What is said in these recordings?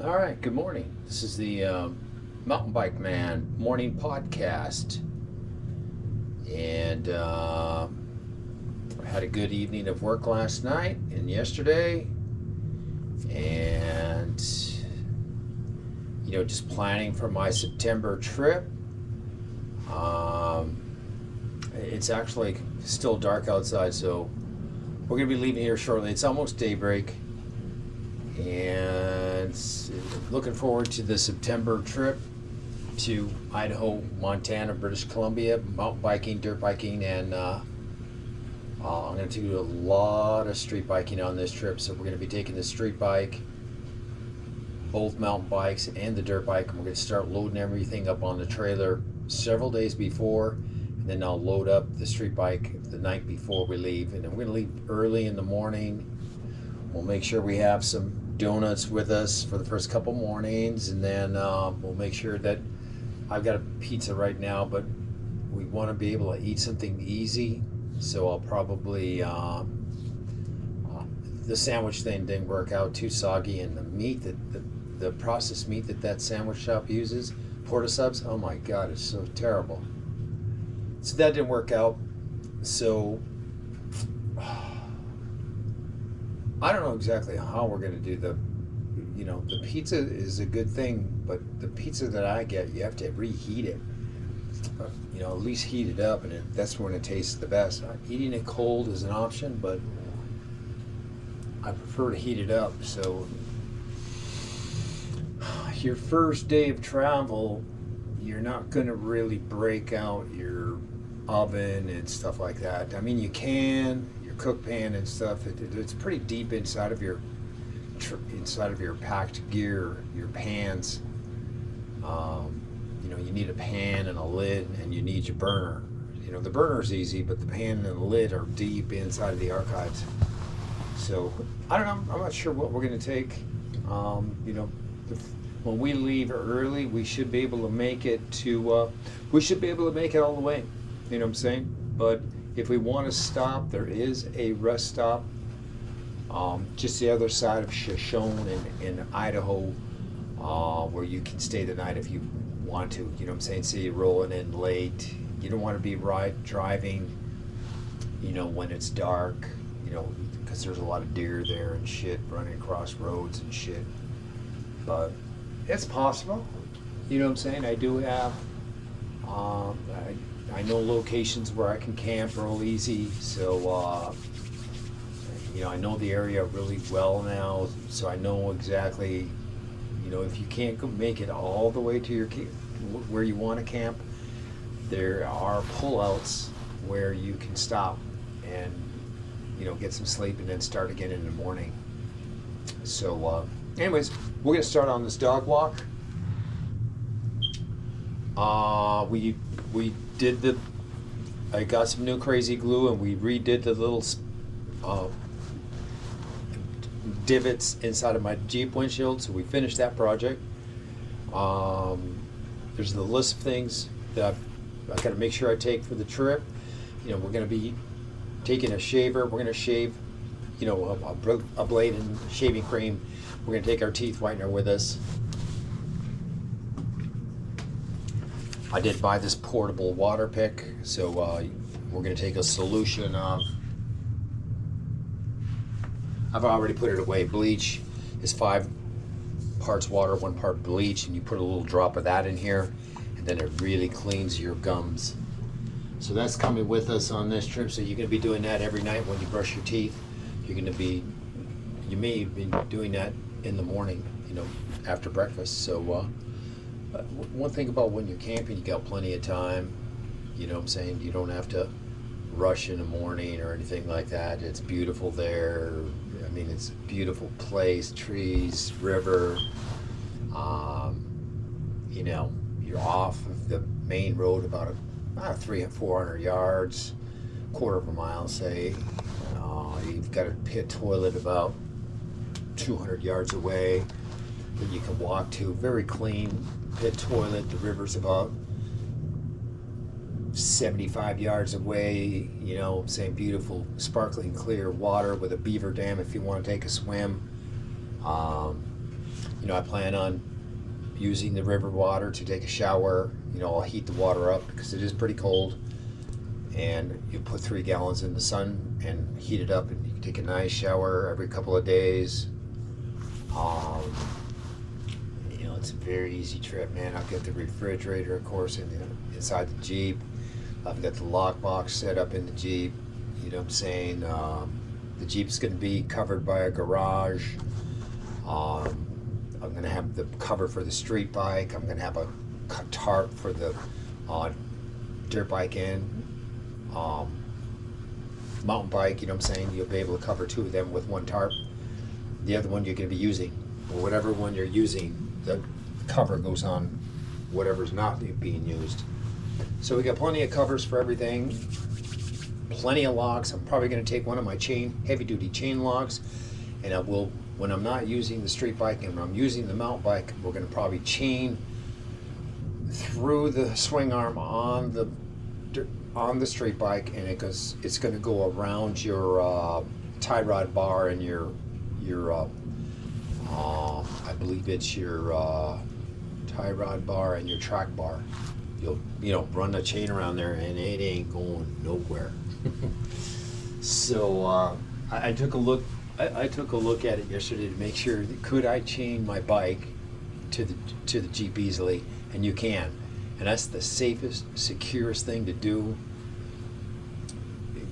All right, good morning. This is the Mountain Bike Man morning podcast. And I had a good evening of work last night and yesterday. And, just planning for my September trip. It's actually still dark outside, so we're going to be leaving here shortly. It's almost daybreak. And looking forward to the September trip to Idaho, Montana, British Columbia, mountain biking, dirt biking, and I'm going to do a lot of street biking on this trip. So we're going to be taking the street bike, both mountain bikes and the dirt bike, and we're going to start loading everything up on the trailer several days before, and then I'll load up the street bike the night before we leave. And then we're going to leave early in the morning. We'll make sure we have some donuts with us for the first couple mornings, and then we'll make sure that I've got a pizza right now, but we want to be able to eat something easy. So I'll probably the sandwich thing didn't work out, too soggy, and the meat that the processed meat that sandwich shop uses, porta subs, oh my god, it's so terrible. So that didn't work out. So I don't know exactly how we're going to do the pizza is a good thing, but the pizza that I get, you have to reheat it. At least heat it up, and that's when it tastes the best. Eating it cold is an option, but I prefer to heat it up. So your first day of travel, you're not going to really break out your oven and stuff like that. I mean, you can, cook pan and stuff. It's pretty deep inside of your packed gear, your pans. You need a pan and a lid, and you need your burner. The burner's easy, but the pan and the lid are deep inside of the archives. So I don't know. I'm not sure what we're going to take. When we leave early, we should be able to make it to. We should be able to make it all the way. You know what I'm saying? But if we want to stop, there is a rest stop just the other side of Shoshone in Idaho, where you can stay the night if you want to. You know what I'm saying? So you're rolling in late. You don't want to be driving, when it's dark, because there's a lot of deer there and shit running across roads and shit. But it's possible. You know what I'm saying? I do have... I know locations where I can camp real easy, so I know the area really well now, so I know exactly, if you can't make it all the way to your where you want to camp, there are pullouts where you can stop and get some sleep and then start again in the morning. So anyways, we're gonna start on this dog walk. I got some new crazy glue, and we redid the little divots inside of my Jeep windshield, so we finished that project. There's the list of things that I've got to make sure I take for the trip. We're going to be taking a shaver. We're going to shave, a blade and shaving cream. We're going to take our teeth whitener with us. I did buy this portable water pick, so we're going to take a solution of, I've already put it away. Bleach is 5 parts water, 1 part bleach, and you put a little drop of that in here, and then it really cleans your gums. So that's coming with us on this trip, so you're going to be doing that every night when you brush your teeth. You may be doing that in the morning, after breakfast. So one thing about when you're camping, you got plenty of time. You know what I'm saying? You don't have to rush in the morning or anything like that. It's beautiful there. I mean, it's a beautiful place, trees, river. You're off of the main road about 300-400 yards, quarter of a mile, say. You've got a pit toilet about 200 yards away that you can walk to. Very clean pit toilet. The river's about 75 yards away, saying beautiful, sparkling, clear water with a beaver dam if you want to take a swim. I plan on using the river water to take a shower. I'll heat the water up because it is pretty cold. And you put 3 gallons in the sun and heat it up, and you can take a nice shower every couple of days. It's a very easy trip, man. I've got the refrigerator, of course, inside the Jeep. I've got the lockbox set up in the Jeep. You know what I'm saying? The Jeep's going to be covered by a garage. I'm going to have the cover for the street bike. I'm going to have a tarp for the dirt bike end. Mountain bike, you know what I'm saying? You'll be able to cover 2 of them with 1 tarp. The other one you're going to be using, or whatever one you're using, the cover goes on whatever's not being used. So we got plenty of covers for everything, plenty of locks. I'm probably going to take one of my heavy duty chain locks, and I will, when I'm not using the street bike and when I'm using the mountain bike, we're going to probably chain through the swing arm on the street bike, and it's going to go around your tie rod bar and your I believe it's your tie rod bar and your track bar. You'll run the chain around there, and it ain't going nowhere. So I took a look. I took a look at it yesterday to make sure could I chain my bike to the Jeep easily, and you can, and that's the safest, securest thing to do.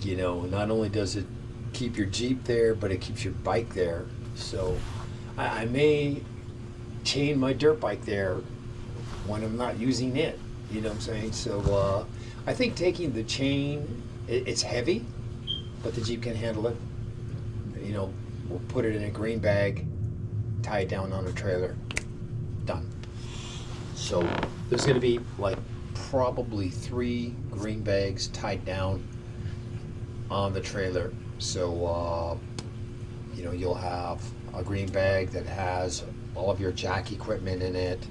Not only does it keep your Jeep there, but it keeps your bike there. So I may chain my dirt bike there when I'm not using it. You know what I'm saying? So I think taking the chain, it's heavy, but the Jeep can handle it. We'll put it in a green bag, tie it down on a trailer, done. So there's going to be like probably 3 green bags tied down on the trailer. So you'll have a green bag that has all of your jack equipment in it.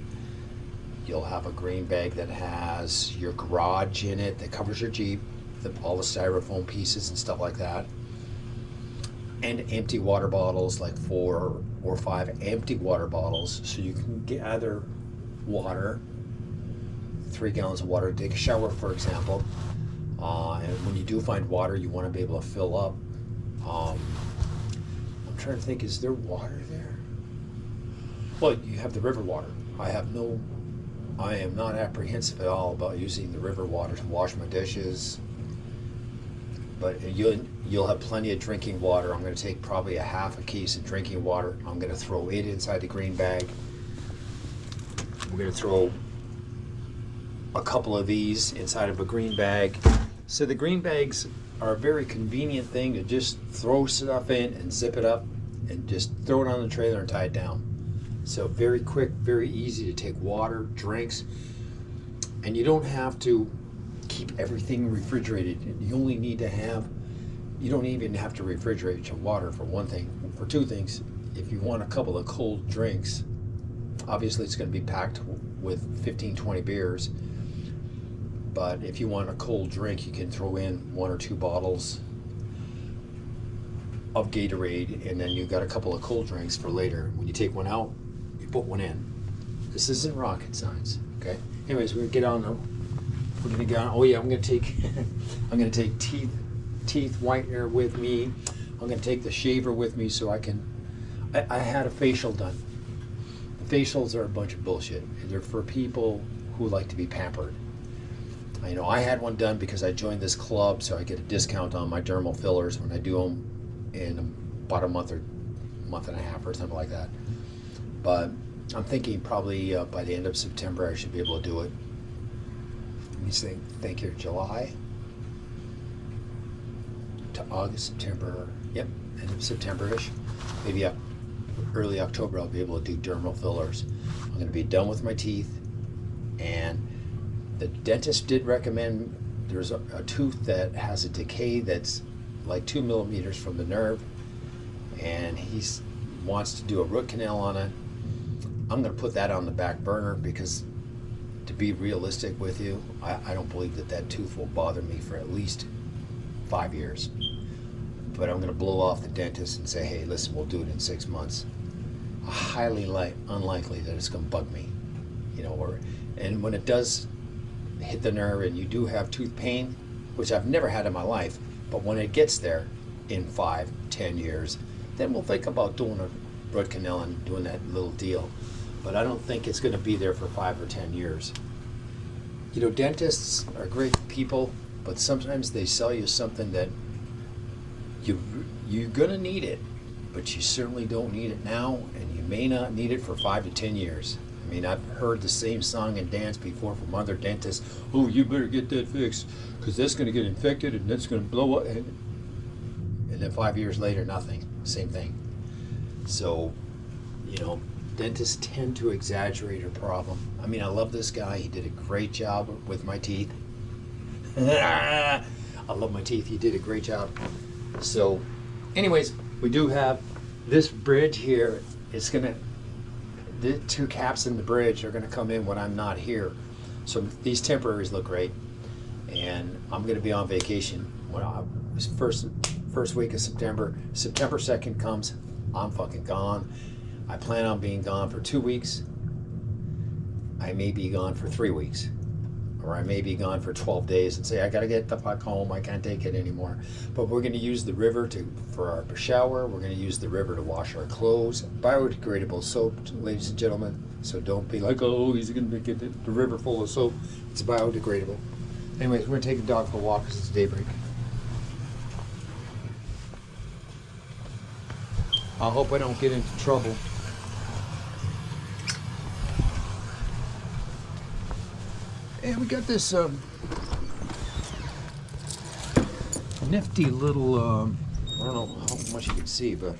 You'll have a green bag that has your garage in it that covers your Jeep, all the styrofoam pieces and stuff like that, and empty water bottles, like 4 or 5 empty water bottles, so you can gather water, 3 gallons of water to take a shower, for example. And when you do find water, you want to be able to fill up. I'm trying to think, is there water there? Well, you have the river water. I am not apprehensive at all about using the river water to wash my dishes. But you'll have plenty of drinking water. I'm going to take probably a half a case of drinking water. I'm going to throw it inside the green bag. We're going to throw a couple of these inside of a green bag. So the green bags are a very convenient thing to just throw stuff in and zip it up and just throw it on the trailer and tie it down. So very quick, very easy to take water, drinks, and you don't have to keep everything refrigerated. You only need to you don't even have to refrigerate your water, for one thing. For 2 things, if you want a couple of cold drinks, obviously it's going to be packed with 15, 20 beers. But if you want a cold drink, you can throw in 1 or 2 bottles of Gatorade, and then you've got a couple of cold drinks for later. When you take one out, you put one in. This isn't rocket science, okay? Anyways, we're gonna get on. We're gonna get on. Oh yeah, I'm gonna take. I'm gonna take teeth whitener with me. I'm gonna take the shaver with me so I can. I had a facial done. The facials are a bunch of bullshit. They're for people who like to be pampered. I had one done because I joined this club, so I get a discount on my dermal fillers when I do them in about a month and a half or something like that. But I'm thinking probably by the end of September I should be able to do it. Let me think here, July to August, September. Yep, end of September-ish. Maybe early October I'll be able to do dermal fillers. I'm going to be done with my teeth, and the dentist did recommend there's a tooth that has a decay that's like 2 millimeters from the nerve, and he wants to do a root canal on it. I'm going to put that on the back burner because, to be realistic with you, I don't believe that tooth will bother me for at least 5 years. But I'm going to blow off the dentist and say, hey, listen, we'll do it in 6 months. I highly unlikely that it's going to bug me, you know. And when it does hit the nerve and you do have tooth pain, which I've never had in my life, but when it gets there in 5-10 years, then we'll think about doing a root canal and doing that little deal. But I don't think it's going to be there for 5 or 10 years. You know, dentists are great people, but sometimes they sell you something that you're going to need it, but you certainly don't need it now, and you may not need it for 5 to 10 years. I mean, I've heard the same song and dance before from other dentists. Oh, you better get that fixed, because that's going to get infected and that's going to blow up. And then 5 years later, nothing. Same thing. So, you know, dentists tend to exaggerate a problem. I mean, I love this guy. He did a great job with my teeth. I love my teeth. He did a great job. So, anyways, we do have this bridge here. It's going to, the 2 caps in the bridge are going to come in when I'm not here. So these temporaries look great. And I'm going to be on vacation when first week of September. September 2nd comes, I'm fucking gone. I plan on being gone for 2 weeks. I may be gone for 3 weeks. Or I may be gone for 12 days and say, I gotta get the fuck home, I can't take it anymore. But we're gonna use the river for our shower, we're gonna use the river to wash our clothes. Biodegradable soap, ladies and gentlemen. So don't be like, oh, he's gonna get the river full of soap. It's biodegradable. Anyways, we're gonna take the dog for a walk because it's daybreak. I hope I don't get into trouble. And we got this nifty little, I don't know how much you can see, but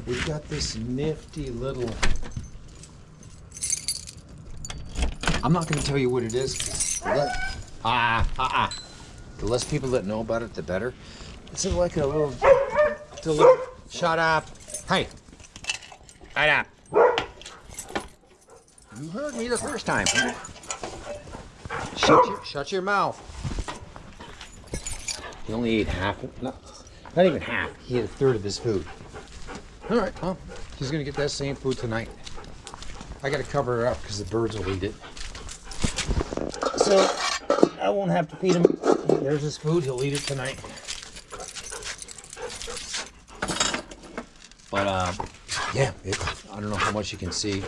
we've got this nifty little, I'm not going to tell you what it is. The less people that know about it, the better. It's like a little, shut up. Hey, shut up. You heard me the first time. Shut your mouth. He only ate half, not even half. He ate a third of his food. All right, well, he's gonna get that same food tonight. I gotta cover it up because the birds will eat it. So I won't have to feed him. There's his food, he'll eat it tonight. But yeah, I don't know how much you can see.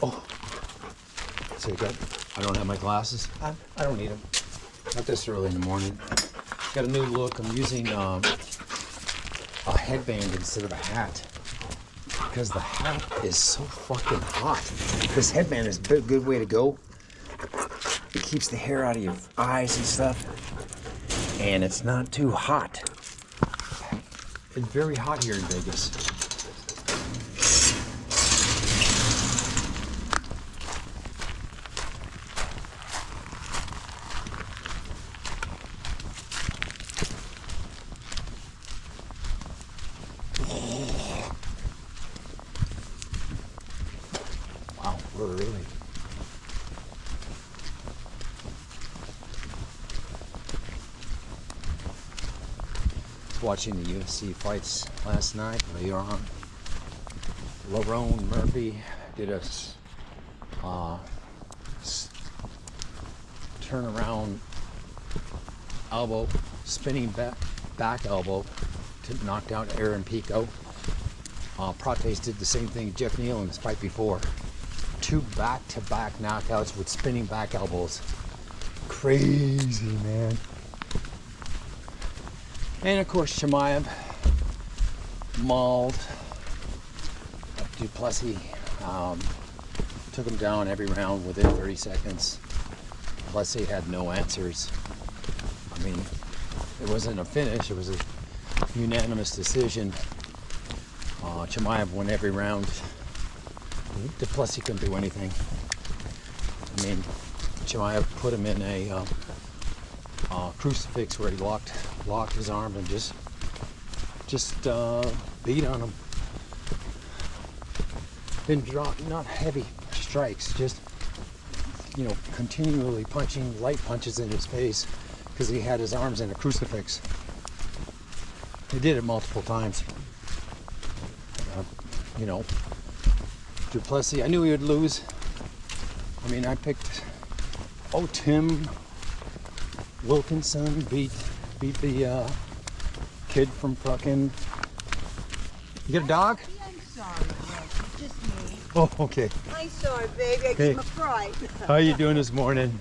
Oh, so good. I don't have my glasses. I don't need them. Not this early in the morning. Got a new look. I'm using a headband instead of a hat because the hat is so fucking hot. This headband is a good way to go. It keeps the hair out of your eyes and stuff, and it's not too hot. It's very hot here in Vegas. Wow, really? Watching the UFC fights last night. Lerone Murphy did a turnaround elbow, spinning back elbow to knock down Aaron Pico. Prates did the same thing Jeff Neal in his fight before. 2 back-to-back knockouts with spinning back elbows. Crazy, man. And of course, Chimaev mauled Duplessis. Took him down every round within 30 seconds. Duplessis had no answers. I mean, it wasn't a finish, it was a unanimous decision. Chimaev won every round. Duplessis couldn't do anything. I mean, Chimaev put him in a crucifix where he locked his arm and just beat on him. Didn't drop, not heavy strikes, just continually punching light punches in his face because he had his arms in a crucifix. They did it multiple times. You know, Duplessis, I knew he would lose. I mean, I picked, Tim Wilkinson beat the kid from fucking, you got a dog? Yeah, I'm sorry, Rick. It's just me. Oh, okay. I'm sorry, baby. I Hey. just cried. How are you doing this morning?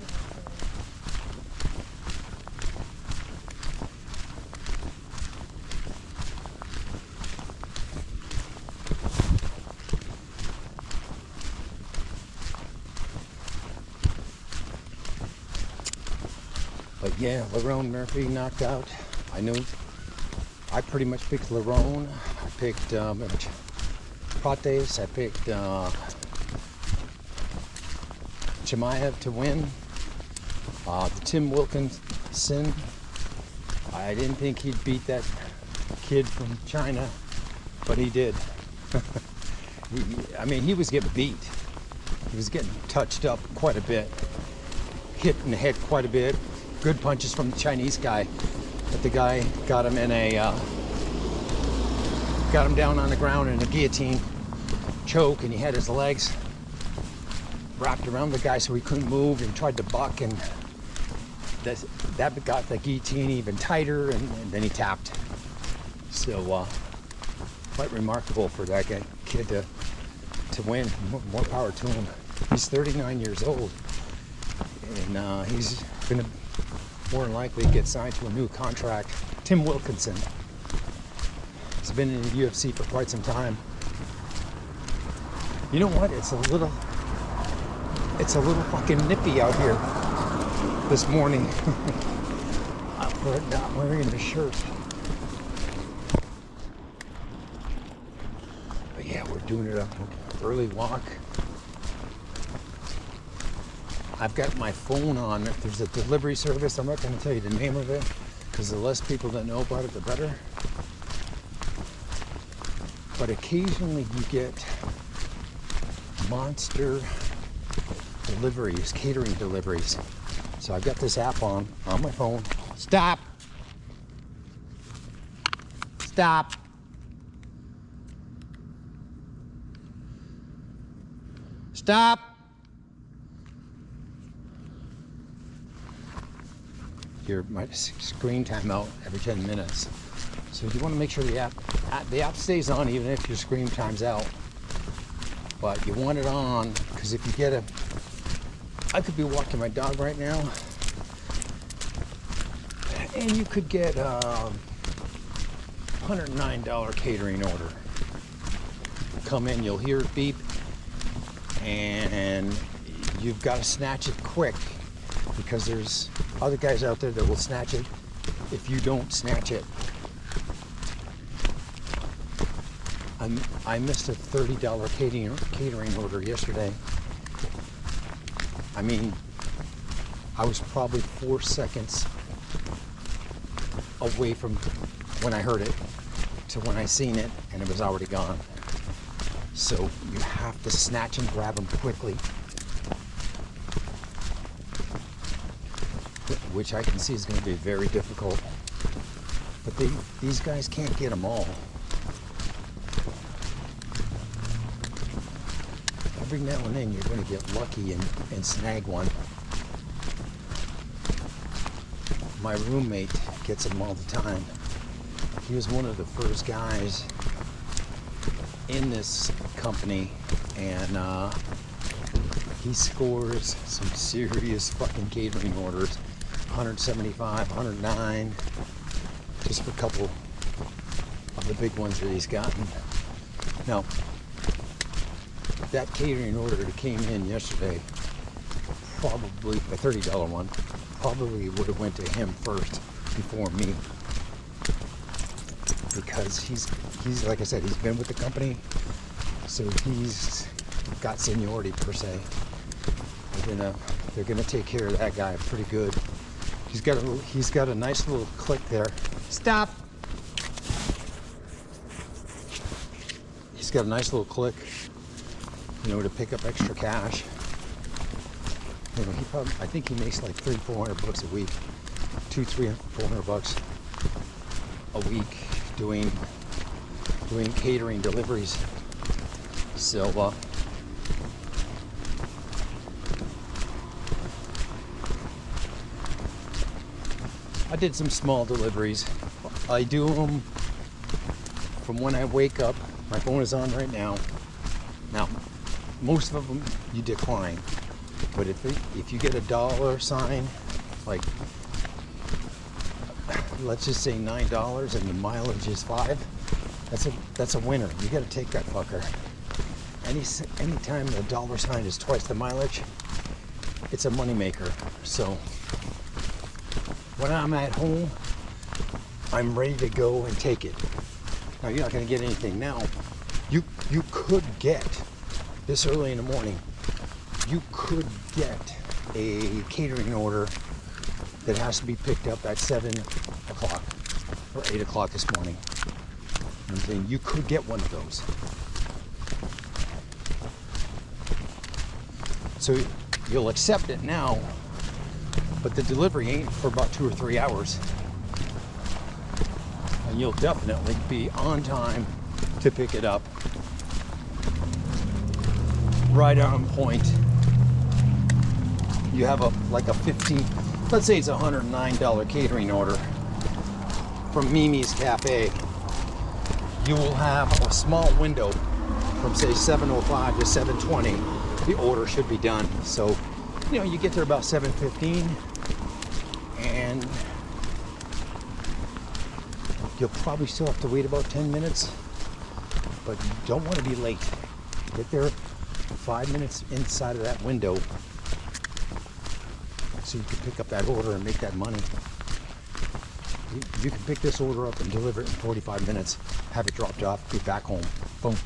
But yeah, Lerone Murphy knocked out. I knew. I pretty much picked Lerone. I picked Prates. I picked Chimaev to win. The Tim Wilkinson. I didn't think he'd beat that kid from China, but he did. He was getting beat. He was getting touched up quite a bit. Hit in the head quite a bit. Good punches from the Chinese guy, but the guy got him down on the ground in a guillotine choke, and he had his legs wrapped around the guy so he couldn't move, and tried to buck, and that got the guillotine even tighter, and then he tapped. So quite remarkable for that kid to win. More power to him. He's 39 years old, and he's gonna more than likely get signed to a new contract. Tim Wilkinson. He's been in the UFC for quite some time. You know what? It's a little fucking nippy out here this morning. I'm not wearing a shirt. But yeah, we're doing it up early walk. I've got my phone on. There's a delivery service. I'm not going to tell you the name of it, because the less people that know about it, the better. But occasionally you get monster deliveries, catering deliveries. So I've got this app on my phone. Stop! Stop! Stop! My screen time out every 10 minutes. So you want to make sure the app stays on even if your screen time's out. But you want it on, because if you get I could be walking my dog right now, and you could get a $109 catering order. Come in, you'll hear it beep, and you've got to snatch it quick, because there's other guys out there that will snatch it if you don't snatch it. I missed a $30 catering order yesterday. I mean, I was probably 4 seconds away from when I heard it to when I seen it, and it was already gone. So you have to snatch and grab them quickly, which I can see is going to be very difficult. But these guys can't get them all. Every now and then you're going to get lucky and snag one. My roommate gets them all the time. He was one of the first guys in this company, and he scores some serious fucking catering orders. 175, 109, just for a couple of the big ones that he's gotten. Now, that catering order that came in yesterday, probably a $30 one, probably would have went to him first before me, because he's like I said, he's been with the company, so he's got seniority per se. They're gonna take care of that guy pretty good. He's got a nice little click there. Stop. He's got a nice little click, to pick up extra cash. I think he makes like $300-400 a week, $200-400 a week doing catering deliveries. So I did some small deliveries. I do them from when I wake up. My phone is on right now. Now, most of them you decline, but if you get a dollar sign, like let's just say $9 and the mileage is $5, that's a winner. You got to take that fucker. Anytime the dollar sign is twice the mileage, it's a moneymaker. So when I'm at home, I'm ready to go and take it. Now you're not going to get anything now. You could get, this early in the morning, you could get a catering order that has to be picked up at 7 o'clock or 8 o'clock this morning. I'm saying you could get one of those. So you'll accept it now, but the delivery ain't for about 2 or 3 hours. And you'll definitely be on time to pick it up. Right on point. You have like a 15, let's say it's a $109 catering order from Mimi's Cafe. You will have a small window from say 7:05 to 7:20. The order should be done. So, you get there about 7:15, and you'll probably still have to wait about 10 minutes, but you don't want to be late. Get there 5 minutes inside of that window so you can pick up that order and make that money. You can pick this order up and deliver it in 45 minutes, have it dropped off, get back home. Boom.